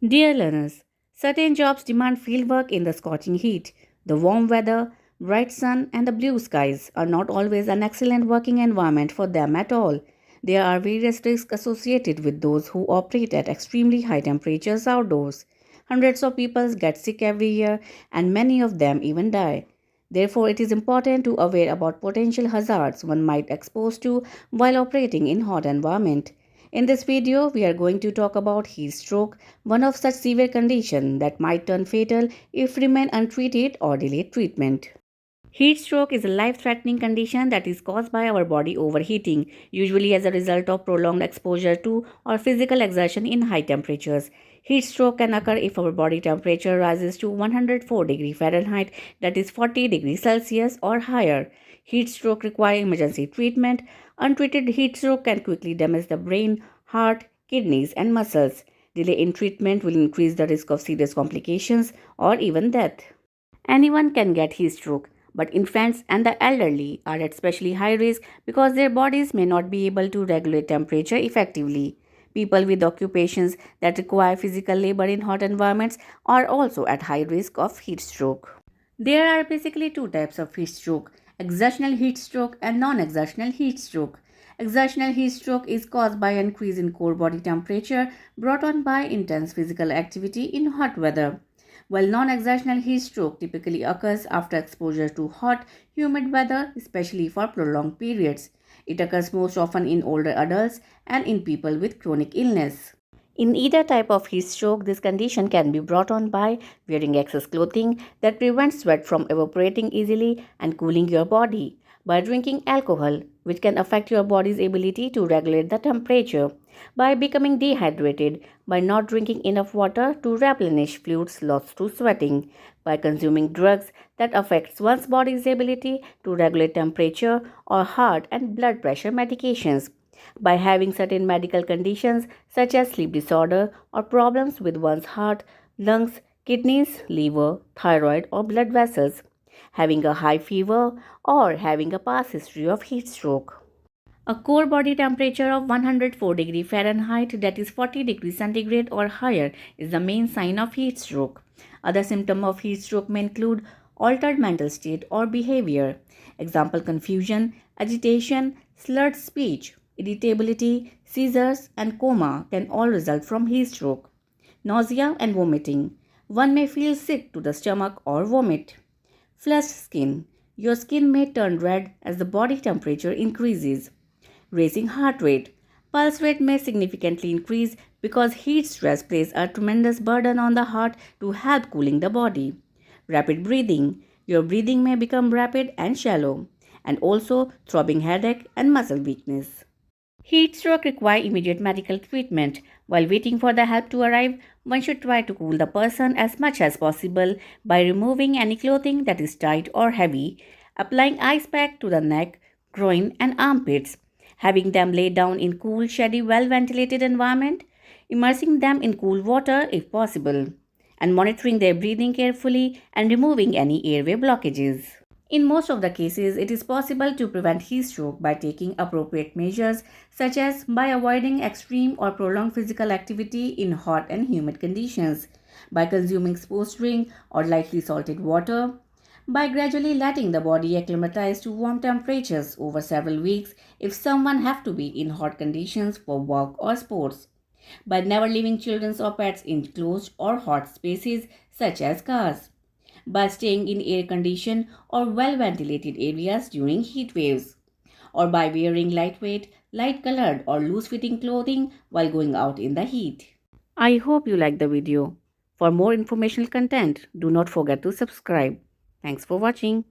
Dear learners, certain jobs demand fieldwork in the scorching heat. The warm weather, bright sun, and the blue skies are not always an excellent working environment for them at all. There are various risks associated with those who operate at extremely high temperatures outdoors. Hundreds of people get sick every year, and many of them even die. Therefore, it is important to aware about potential hazards one might expose to while operating in hot environment. In this video, we are going to talk about heat stroke, one of such severe condition that might turn fatal if remain untreated or delayed treatment. Heat stroke is a life-threatening condition that is caused by our body overheating, usually as a result of prolonged exposure to or physical exertion in high temperatures. Heat stroke can occur if our body temperature rises to 104 degrees Fahrenheit, that is 40 degrees Celsius or higher. Heat stroke require emergency treatment. Untreated heat stroke can quickly damage the brain, heart, kidneys, and muscles. Delay in treatment will increase the risk of serious complications or even death. Anyone can get heat stroke, but infants and the elderly are at especially high risk because their bodies may not be able to regulate temperature effectively. People with occupations that require physical labor in hot environments are also at high risk of heat stroke. There are basically two types of heat stroke: exertional heat stroke and non exertional heat stroke. Exertional heat stroke is caused by an increase in core body temperature brought on by intense physical activity in hot weather, while non exertional heat stroke typically occurs after exposure to hot, humid weather, especially for prolonged periods. It occurs most often in older adults and in people with chronic illness. In either type of heat stroke, this condition can be brought on by wearing excess clothing that prevents sweat from evaporating easily and cooling your body, by drinking alcohol, which can affect your body's ability to regulate the temperature, by becoming dehydrated, by not drinking enough water to replenish fluids lost through sweating, by consuming drugs that affects one's body's ability to regulate temperature, or heart and blood pressure medications, by having certain medical conditions such as sleep disorder or problems with one's heart, lungs, kidneys, liver, thyroid, or blood vessels, having a high fever, or having a past history of heat stroke. A core body temperature of 104 degrees Fahrenheit, that is 40 degrees centigrade or higher, is the main sign of heat stroke. Other symptoms of heat stroke may include altered mental state or behavior. Example: confusion, agitation, slurred speech, irritability, seizures, and coma can all result from heat stroke. Nausea and vomiting. One may feel sick to the stomach or vomit. Flushed skin. Your skin may turn red as the body temperature increases. Raising heart rate. Pulse rate may significantly increase because heat stress places a tremendous burden on the heart to help cooling the body. Rapid breathing. Your breathing may become rapid and shallow, and also throbbing headache and muscle weakness. Heat stroke require immediate medical treatment. While waiting for the help to arrive, one should try to cool the person as much as possible by removing any clothing that is tight or heavy, applying ice pack to the neck, groin, and armpits, having them lay down in cool, shady, well ventilated environment, immersing them in cool water if possible, and monitoring their breathing carefully and removing any airway blockages. In most of the cases, it is possible to prevent heat stroke by taking appropriate measures, such as by avoiding extreme or prolonged physical activity in hot and humid conditions, by consuming sports drink or lightly salted water, by gradually letting the body acclimatize to warm temperatures over several weeks if someone have to be in hot conditions for work or sports, by never leaving children or pets in closed or hot spaces such as cars, by staying in air conditioned or well ventilated areas during heat waves, or by wearing lightweight, light colored, or loose fitting clothing while going out in the heat. I hope you liked the video. For more informational content, do not forget to subscribe. Thanks for watching.